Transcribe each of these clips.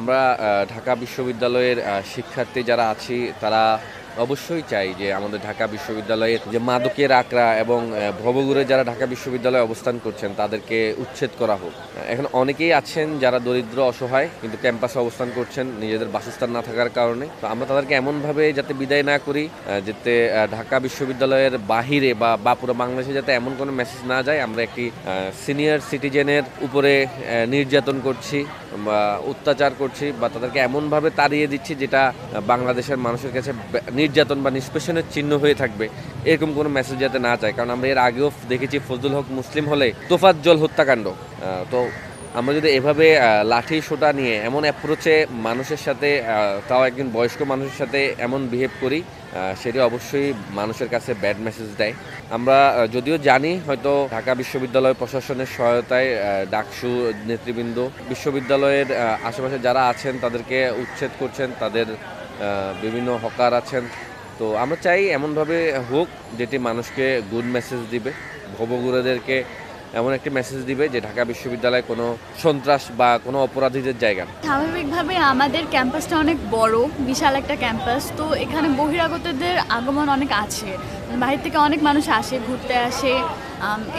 আমরা ঢাকা বিশ্ববিদ্যালয়ের শিক্ষার্থী যারা আছি তারা অবশ্যই চাই যে আমাদের ঢাকা বিশ্ববিদ্যালয়ের যে মাদকের আকড়া এবং ভবঘুরে যারা ঢাকা বিশ্ববিদ্যালয়ে অবস্থান করছেন তাদেরকে উচ্ছেদ করা হোক। এখন অনেকেই আছেন যারা দরিদ্র অসহায় কিন্তু ক্যাম্পাসে অবস্থান করছেন নিজেদের বাসস্থান না থাকার কারণে। তো আমরা তাদেরকে এমনভাবে যাতে বিদায় না করি যাতে ঢাকা বিশ্ববিদ্যালয়ের বাহিরে বা পুরো বাংলাদেশে যাতে এমন কোনো মেসেজ না যায় আমরা একটি সিনিয়র সিটিজেনের উপরে নির্যাতন করছি বা অত্যাচার করছি বা তাদেরকে এমনভাবে তাড়িয়ে দিচ্ছি যেটা বাংলাদেশের মানুষের কাছে নির্যাতন বা নিষ্পেষণের চিহ্ন হয়ে থাকবে, এরকম কোনো মেসেজ যাতে না যায়। কারণ আমরা এর আগেও দেখেছি ফজলুল হক মুসলিম হলে তোফাজ্জল হত্যাকাণ্ড। তো আমরা যদি এভাবে লাঠি সোটা নিয়ে এমন অ্যাপ্রোচে মানুষের সাথে তাও একজন বয়স্ক মানুষের সাথে এমন বিহেভ করি সেটি অবশ্যই মানুষের কাছে ব্যাড মেসেজ দেয়। আমরা যদিও জানি হয়তো ঢাকা বিশ্ববিদ্যালয় প্রশাসনের সহায়তায় ডাকসু নেতৃবৃন্দ বিশ্ববিদ্যালয়ের আশেপাশে যারা আছেন তাদেরকে উচ্ছেদ করছেন, তাদের বিভিন্ন হকার আছেন। তো আমরা চাই এমনভাবে হোক যেটি মানুষকে গুড মেসেজ দিবে, ভবঘুরেদেরকে এমন একটি মেসেজ দিবে যে ঢাকা বিশ্ববিদ্যালয় কোনো সন্ত্রাস বা কোনো অপরাধীদের জায়গা। স্বাভাবিকভাবে আমাদের ক্যাম্পাসটা অনেক বড়, বিশাল একটা ক্যাম্পাস। তো এখানে বহিরাগতদের আগমন অনেক আছে, বাইরে থেকে অনেক মানুষ আসে, ঘুরতে আসে,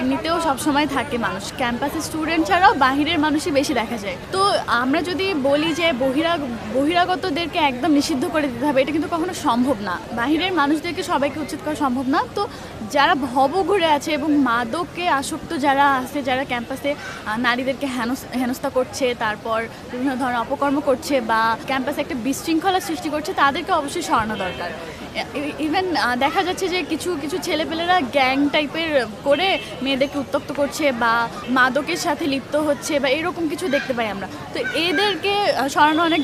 এমনিতেও সবসময় থাকে মানুষ। ক্যাম্পাসের স্টুডেন্ট ছাড়াও বাহিরের মানুষই বেশি দেখা যায়। তো আমরা যদি বলি যে বহিরাগতদেরকে একদম নিষিদ্ধ করে দিতে হবে, এটা কিন্তু কখনো সম্ভব না। বাহিরের মানুষদেরকে সবাইকে উচ্ছেদ করা সম্ভব না। তো যারা ভবঘুরে আছে এবং মাদকে আসক্ত যারা আছে, যারা ক্যাম্পাসে নারীদেরকে হেনস্থা করছে, তারপর বিভিন্ন ধরনের অপকর্ম করছে বা ক্যাম্পাসে একটা বিশৃঙ্খলা সৃষ্টি করছে, তাদেরকে অবশ্যই সরানো দরকার। ইভেন দেখা যাচ্ছে যে কিছু কিছু ছেলেপেলেরা গ্যাং টাইপের করে মেয়েদেরকে উত্তপ্ত করছে বা মাদকের সাথে লিপ্ত হচ্ছে বা এরকম কিছু দেখতে পাই আমরা। তো এদেরকে সরানো অনেক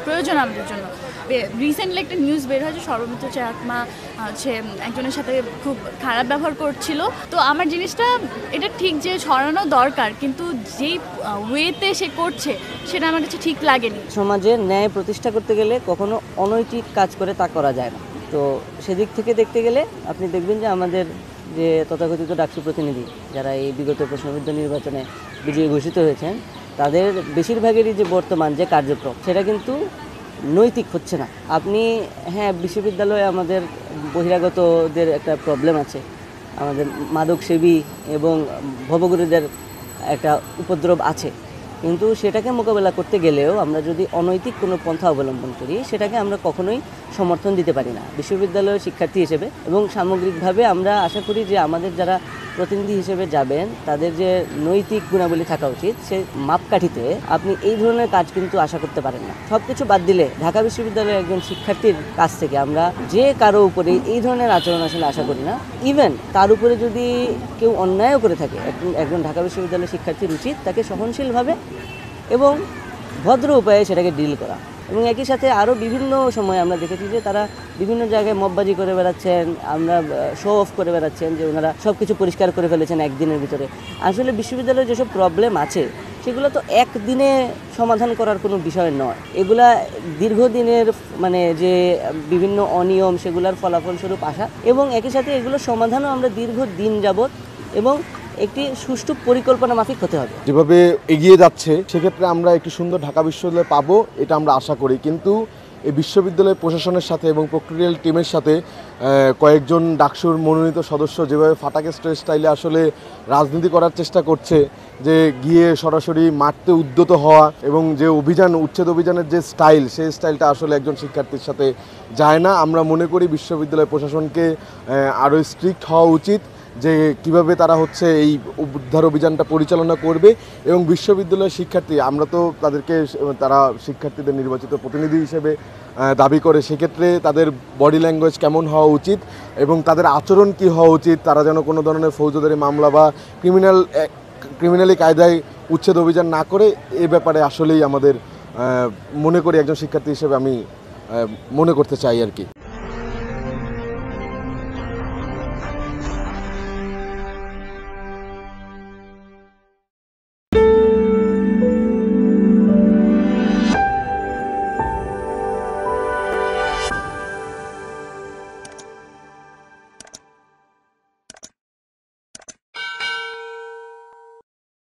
প্রয়োজন আমাদের জন্য। রিসেন্টলি একটা নিউজ বের হয়েছে, সর্বমিত্র চাকমা হচ্ছে একজনের সাথে খুব খারাপ ব্যবহার করছিল। তো আমার জিনিসটা এটা ঠিক যে সরানো দরকার, কিন্তু যেই ওয়েতে সে করছে সেটা আমার কাছে ঠিক লাগেনি। সমাজে ন্যায় প্রতিষ্ঠা করতে গেলে কখনো অনৈতিক কাজ করে তা করা যায় না। তো সেদিক থেকে দেখতে গেলে আপনি দেখবেন যে আমাদের যে তথাকথিত ডাকসু প্রতিনিধি যারা এই বিগত প্রশ্নবিদ্ধ নির্বাচনে বিজয়ী ঘোষিত হয়েছেন, তাদের বেশিরভাগেরই যে বর্তমান যে কার্যক্রম সেটা কিন্তু নৈতিক হচ্ছে না। আপনি বিশ্ববিদ্যালয়ে আমাদের বহিরাগতদের একটা প্রবলেম আছে, আমাদের মাদকসেবী এবং ভবঘুরেদের একটা উপদ্রব আছে, কিন্তু সেটাকে মোকাবেলা করতে গেলেও আমরা যদি অনৈতিক কোনো পন্থা অবলম্বন করি সেটাকে আমরা কখনোই সমর্থন দিতে পারি না বিশ্ববিদ্যালয়ের শিক্ষার্থী হিসেবে। এবং সামগ্রিকভাবে আমরা আশা করি যে আমাদের যারা প্রতিনিধি হিসেবে যাবেন তাদের যে নৈতিক গুণাবলী থাকা উচিত, সেই মাপকাঠিতে আপনি এই ধরনের কাজ কিন্তু আশা করতে পারেন না। সব কিছু বাদ দিলে ঢাকা বিশ্ববিদ্যালয়ের একজন শিক্ষার্থীর কাছ থেকে আমরা যে কারো উপরে এই ধরনের আচরণ আসলে আশা করি না। ইভেন তার উপরে যদি কেউ অন্যায়ও করে থাকে, একজন ঢাকা বিশ্ববিদ্যালয়ের শিক্ষার্থীর উচিত তাকে সহনশীলভাবে এবং ভদ্র উপায়ে সেটাকে ডিল করা। এবং একই সাথে আরও বিভিন্ন সময় আমরা দেখেছি যে তারা বিভিন্ন জায়গায় মববাজি করে বেড়াচ্ছেন, আমরা শো অফ করে বেড়াচ্ছেন যে ওনারা সব কিছু পরিষ্কার করে ফেলেছেন একদিনের ভিতরে। আসলে বিশ্ববিদ্যালয়ে যেসব প্রবলেম আছে সেগুলো তো একদিনে সমাধান করার কোনো বিষয় নয়, এগুলা দীর্ঘদিনের যে বিভিন্ন অনিয়ম সেগুলোর ফলাফলস্বরূপ আসা, এবং একই সাথে এগুলো সমাধানও আমরা দীর্ঘদিন যাবৎ এবং একটি সুষ্ঠু পরিকল্পনা মাফিক হতে হবে। যেভাবে এগিয়ে যাচ্ছে সেক্ষেত্রে আমরা একটি সুন্দর ঢাকা বিশ্ববিদ্যালয় পাবো এটা আমরা আশা করি। কিন্তু এই বিশ্ববিদ্যালয় প্রশাসনের সাথে এবং প্রক্টোরিয়াল টিমের সাথে কয়েকজন ডাকসুর মনোনীত সদস্য যেভাবে ফাটাকেস্ট স্টাইলে আসলে রাজনীতি করার চেষ্টা করছে, যে গিয়ে সরাসরি মারতে উদ্যত হওয়া এবং যে উচ্ছেদ অভিযানের যে স্টাইল, সেই স্টাইলটা আসলে একজন শিক্ষার্থীর সাথে যায় না। আমরা মনে করি বিশ্ববিদ্যালয় প্রশাসনকে আরও স্ট্রিক্ট হওয়া উচিত যে কিভাবে তারা এই উদ্ধার অভিযানটা পরিচালনা করবে। এবং বিশ্ববিদ্যালয়ের শিক্ষার্থী, আমরা তো তারা শিক্ষার্থীদের নির্বাচিত প্রতিনিধি হিসেবে দাবি করে, সেক্ষেত্রে তাদের বডি ল্যাঙ্গুয়েজ কেমন হওয়া উচিত এবং তাদের আচরণ কি হওয়া উচিত, তারা যেন কোনো ধরনের ফৌজদারি মামলা বা ক্রিমিনালি কায়দায় উচ্ছেদ অভিযান না করে, এ ব্যাপারে আসলেই আমাদের মনে করি একজন শিক্ষার্থী হিসেবে আমি মনে করতে চাই আর কি।